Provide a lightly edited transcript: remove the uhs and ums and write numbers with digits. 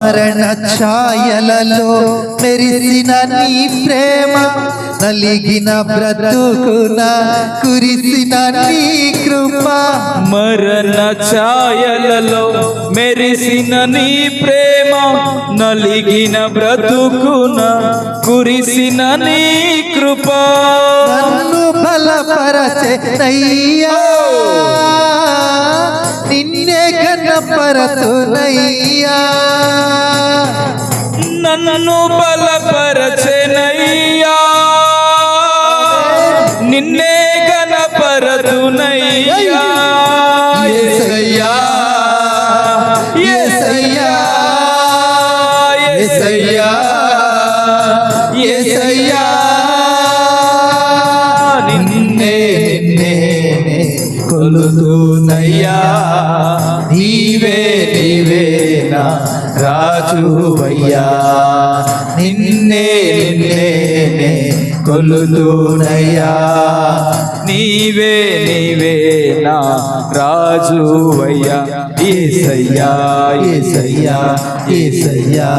మరణ ఛాయలలో మెరిసిన నీ ప్రేమ, నలిగిన బ్రతుకున కురిసిన నీ కృప. మరణ ఛాయలలో మెరిసిన నీ ప్రేమ, నలిగిన బ్రతుకున కురిసిన నీ కృప. నన్ను బలపరచెనయ్యా, నిన్నే ఘనపరతునయ్యా. నన్ను బలపరచెనయ్యా, నిన్నే ఘనపరతునయ్యా. యేసయ్యా యేసయ్యా యేసయ్యా యేసయ్యా, నిన్నే నిన్నే కొలుతునయ్యా. నీవే నీవే నా రాజువయ్యా, నిన్నే నిన్నే కొలుతునయ్యా. నీవే నీవే నా రాజువయ్యా. యేసయ్యా యేసయ్యా యేసయ్యా.